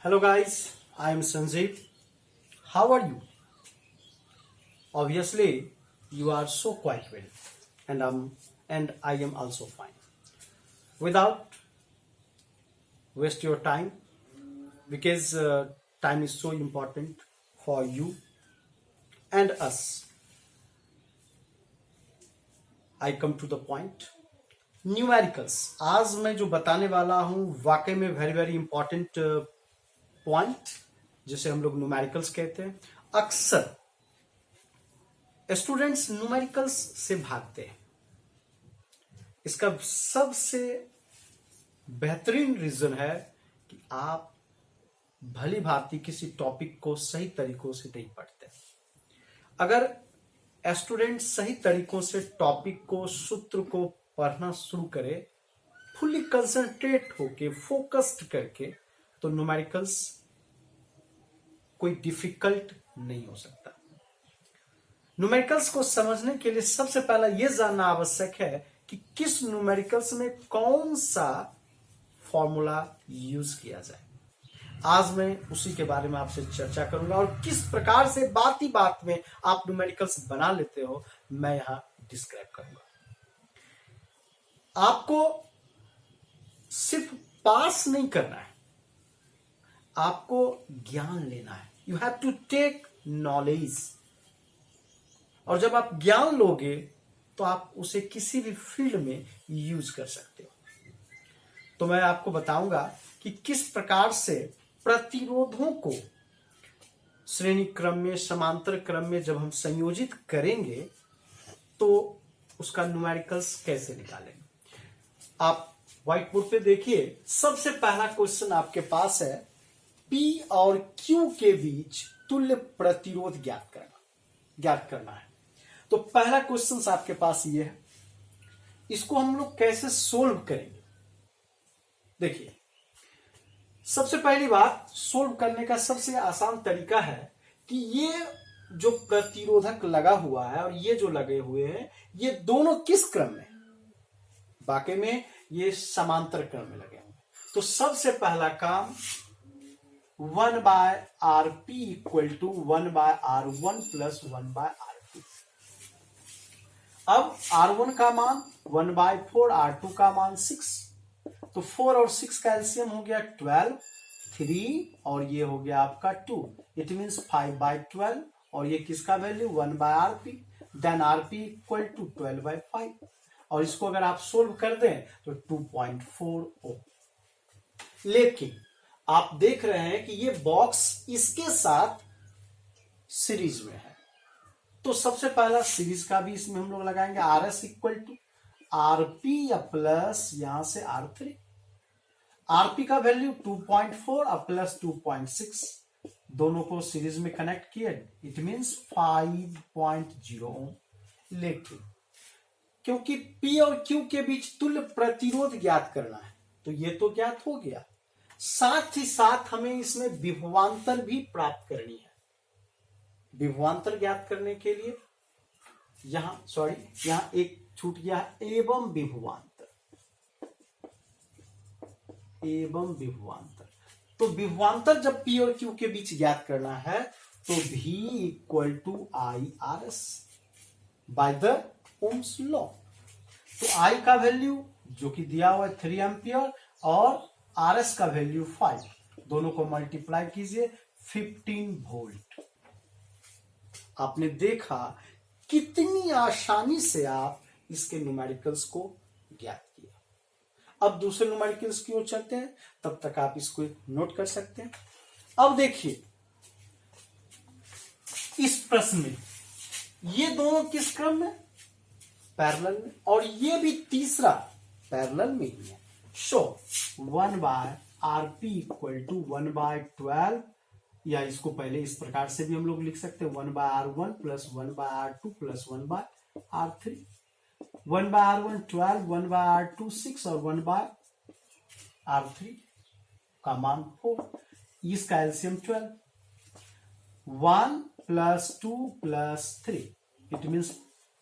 Hello guys, I am Sanjeev. How are you? Obviously, you are so quite well, and I am also fine. Without waste your time, because time is so important for you and us. I come to the point. Numericals आज मैं जो बताने वाला हूँ वाकई में very very important point जिसे हम लोग न्यूमेरिकल्स कहते हैं। अक्सर स्टूडेंट्स न्यूमेरिकल्स से भागते हैं। इसका सबसे बेहतरीन रीजन है कि आप भली भांति किसी टॉपिक को सही तरीकों से नहीं पढ़ते। अगर स्टूडेंट सही तरीकों से टॉपिक को सूत्र को पढ़ना शुरू करे, फुल्ली कंसंट्रेट होके फोकस्ड करके, तो न्यूमेरिकल्स कोई डिफिकल्ट नहीं हो सकता। न्यूमेरिकल्स को समझने के लिए सबसे पहला यह जानना आवश्यक है कि किस न्यूमेरिकल्स में कौन सा फॉर्मूला यूज किया जाए। आज मैं उसी के बारे में आपसे चर्चा करूंगा और किस प्रकार से बात ही बात में आप न्यूमेरिकल्स बना लेते हो, मैं यहां डिस्क्राइब करूंगा। आपको सिर्फ पास नहीं करना है, आपको ज्ञान लेना है। You have to take knowledge. और जब आप ज्ञान लोगे तो आप उसे किसी भी फील्ड में यूज कर सकते हो। तो मैं आपको बताऊंगा कि किस प्रकार से प्रतिरोधों को श्रेणी क्रम में, समांतर क्रम में जब हम संयोजित करेंगे तो उसका न्यूमेरिकल्स कैसे निकालेंगे। आप व्हाइट बोर्ड पे देखिए, सबसे पहला क्वेश्चन आपके पास है, P और Q के बीच तुल्य प्रतिरोध ज्ञात करना है। तो पहला क्वेश्चन आपके पास ये है, इसको हम लोग कैसे सोल्व करेंगे। देखिए, सबसे पहली बात, सोल्व करने का सबसे आसान तरीका है कि ये जो प्रतिरोधक लगा हुआ है और ये जो लगे हुए हैं, ये दोनों किस क्रम में, वाकई में ये समांतर क्रम में लगे हुए। तो सबसे पहला काम 1/Rp equal to 1/R1 plus 1/R2। अब R1 का मान 1/4, R2 का मान 6, तो 4 और 6 का एलसीएम हो गया 12, 3 और ये हो गया आपका 2। इट मीन्स 5/12 और ये किसका value 1/Rp, then Rp equal to 12/5 और इसको अगर आप सोल्व कर दें तो 2.4 ओम। लेकिन आप देख रहे हैं कि ये बॉक्स इसके साथ सीरीज में है, तो सबसे पहला सीरीज का भी इसमें हम लोग लगाएंगे। RS इक्वल टू RP या प्लस यहां से R3। RP का वैल्यू 2.4 और प्लस 2.6, दोनों को सीरीज में कनेक्ट किए, इट मीन्स 5.0 ओम। लेकिन क्योंकि P और Q के बीच तुल्य प्रतिरोध ज्ञात करना है, तो ये तो ज्ञात हो गया, साथ ही साथ हमें इसमें विभवांतर भी प्राप्त करनी है। विभवांतर ज्ञात करने के लिए यहां एक छूट गया, एवं विभवांतर। तो विभवांतर जब P और Q के बीच ज्ञात करना है तो V equal to IRS by the ohm's law. तो I का वैल्यू जो कि दिया हुआ है 3 एम्पियर और RS का वैल्यू 5, दोनों को मल्टीप्लाई कीजिए 15 वोल्ट। आपने देखा कितनी आसानी से आप इसके न्यूमेरिकल्स को ज्ञात किया। अब दूसरे न्यूमेरिकल्स की ओर चलते हैं, तब तक आप इसको नोट कर सकते हैं। अब देखिए, इस प्रश्न में ये दोनों किस क्रम में, पैरेलल में, और ये भी तीसरा पैरेलल में ही है। सो 1/Rp इक्वल टू 1/12, या इसको पहले इस प्रकार से भी हम लोग लिख सकते हैं, 1/R1 plus 1/R2 plus 1/R3। 1/R1 12, 1/R2 6 और 1/R3 का मान 4, इसका LCM 12। 1 plus 2 plus 3, it means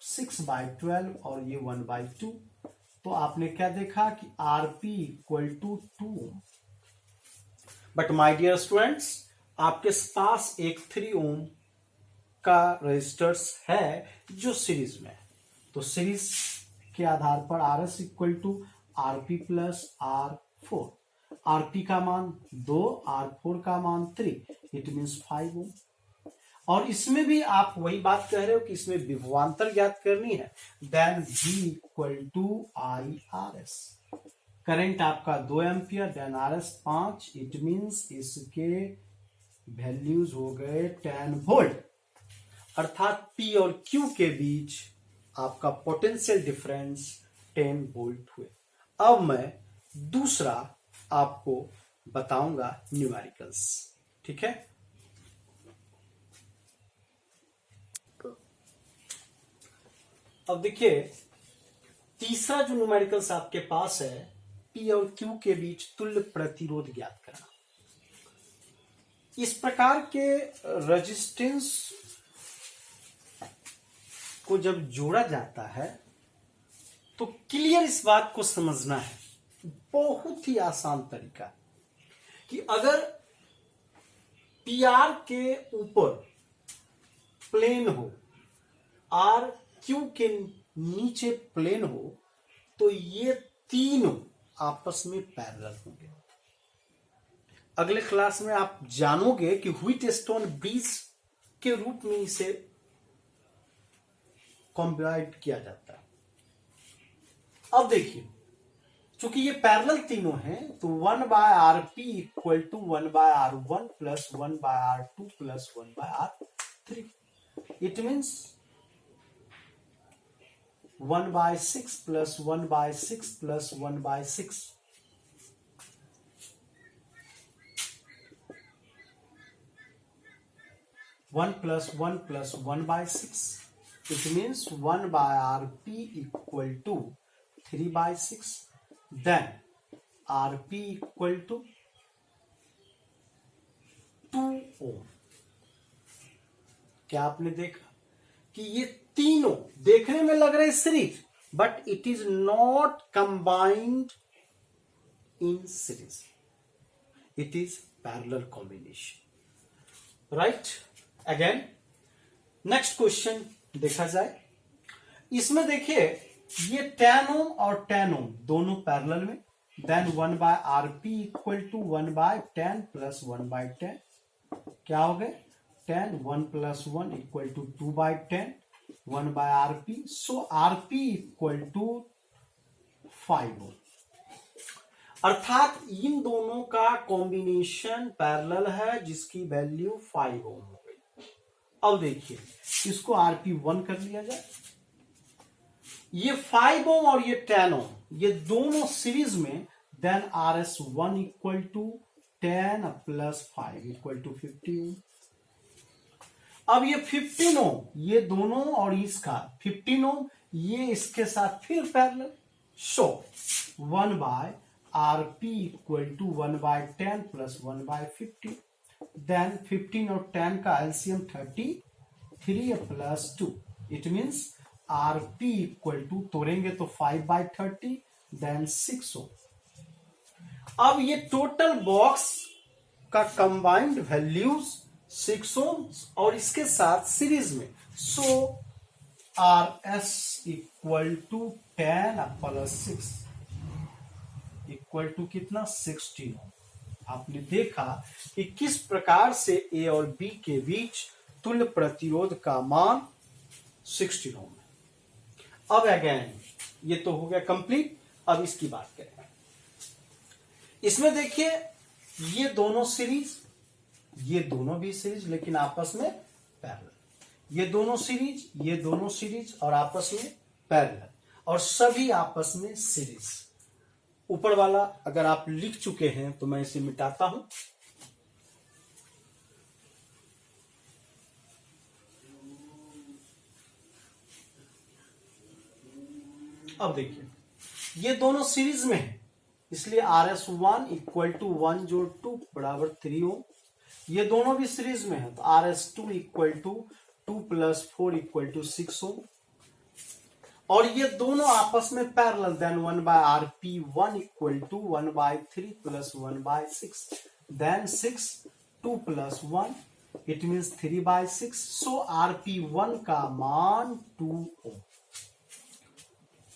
6/12 और ये 1/2। तो आपने क्या देखा कि Rp equal to 2, but my dear students, आपके पास एक 3 ओम का रजिस्टर्स है जो सीरीज में है, तो सीरीज के आधार पर R S equal to R P plus R four, R P का मान 2, आर फोर का मान 3, इट मीन्स 5 ओम। और इसमें भी आप वही बात कह रहे हो कि इसमें विभवांतर ज्ञात करनी है, then V equal to I R S. Current आपका 2 ampere, then R S 5, it means इसके वैल्यूज हो गए 10 वोल्ट, अर्थात P और Q के बीच आपका पोटेंशियल डिफरेंस 10 वोल्ट हुए। अब मैं दूसरा आपको बताऊंगा न्यूमेरिकल्स, ठीक है। अब देखिए, तीसरा जो न्यूमेरिकल्स आपके पास है, P और Q के बीच तुल्य प्रतिरोध ज्ञात करना। इस प्रकार के रेजिस्टेंस को जब जोड़ा जाता है तो क्लियर इस बात को समझना है, बहुत ही आसान तरीका कि अगर PR के ऊपर प्लेन हो, R Q के नीचे प्लेन हो, तो ये तीनों आपस में पैरेलल होंगे। अगले क्लास में आप जानोगे कि व्हीटस्टोन ब्रिज के रूप में इसे कॉम्बाइंड किया जाता है। अब देखिए, चूंकि ये पैरेलल तीनों हैं, तो 1 by R P equal to 1 by R one plus 1 by R two plus 1 by R three, it means 1 by 6 plus 1 by 6 plus 1 by 6. One plus 1 plus 1 by 6. It means 1 by Rp equal to 3 by 6. Then Rp equal to 2 ohm. क्या आपने देखा कि ये तीनों देखने में लग रहे series, but it is not combined in series, it is parallel combination, right. Again next question देखा जाए। इसमें देखिए, ये 10 ओम और 10 ओम दोनों पैरेलल में, then 1 by R P equal to 1 by 10 plus 1 by 10, क्या हो गए 10, 1 plus 1 equal to 2 by 10, 1 by Rp, so Rp equal to 5 ohm, अर्थात इन दोनों का कॉम्बिनेशन पैरेलल है जिसकी वैल्यू 5 ओम हो गई। अब देखिए, इसको Rp1 कर लिया जाए। ये 5 ओम और ये 10 ओम, ये दोनों सीरीज में, then Rs1 equal to 10 plus 5 equal to 50 ohm. अब ये 15 ओम, ये दोनों और इसका 15 ओम, ये इसके साथ फिर parallel, so 1 by R P equal to 1 by 10 plus 1 by 50, then 15 और 10 का LCM 33 plus 2, it means R P equal to तोड़ेंगे तो 5 बाय 30, देन 6 ओम। अब ये टोटल बॉक्स का कंबाइंड वैल्यूज 6 ओम और इसके साथ सीरीज में, so R S equal to 10 plus 6 equal to कितना 16 ओम। आपने देखा कि किस प्रकार से ए और बी के बीच तुल्य प्रतिरोध का मान 16 ओम है। अब अगेन ये तो हो गया कंप्लीट। अब इसकी बात करें, इसमें देखिए ये दोनों सीरीज, ये दोनों भी सीरीज लेकिन आपस में पैरेलल, ये दोनों सीरीज, ये दोनों सीरीज और आपस में पैरेलल, और सभी आपस में सीरीज। ऊपर वाला अगर आप लिख चुके हैं तो मैं इसे मिटाता हूं। अब देखिए, ये दोनों सीरीज में है, इसलिए Rs1 इक्वल टू 1 जोड़ 2 बराबर 3 ओम। ये दोनों भी सीरीज में है, तो Rs2 equal to 2 plus 4 equal to 6 ohm. और ये दोनों आपस में parallel, then 1 by Rp1 equal to 1 by 3 plus 1 by 6, then 6, 2 plus 1, it means 3/6. So RP1 का मान 2 ओम।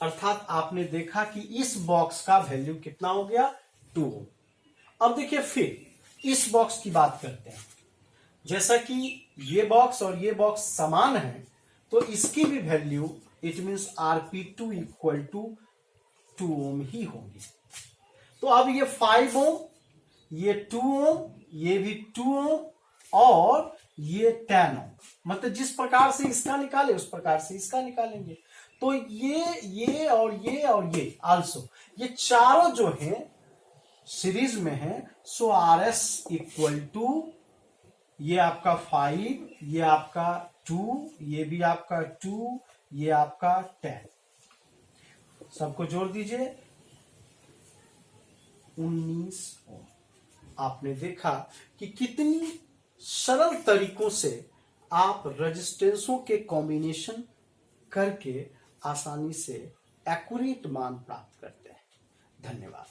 अर्थात आपने देखा कि इस बॉक्स का वैल्यू कितना हो गया, 2 ओम। अब देखिए फिर इस बॉक्स की बात करते हैं। जैसा कि ये बॉक्स और ये बॉक्स समान है, तो इसकी भी value it means RP2 equal to 2 ohm ही होगी। तो अब ये 5 ओम, ये 2 ओम, ये भी 2 ओम और ये 10 ओम, मतलब जिस प्रकार से इसका निकाले उस प्रकार से इसका निकालेंगे। तो ये और ये आल्सो, ये चारों जो हैं सीरीज में है। सो RS इक्वल टू ये आपका 5, ये आपका 2, ये भी आपका 2, ये आपका 10, सबको जोड़ दीजिए 19 ओम। आपने देखा कि कितनी सरल तरीकों से आप रेजिस्टेंसों के कॉम्बिनेशन करके आसानी से एक्यूरेट मान प्राप्त करते हैं। धन्यवाद।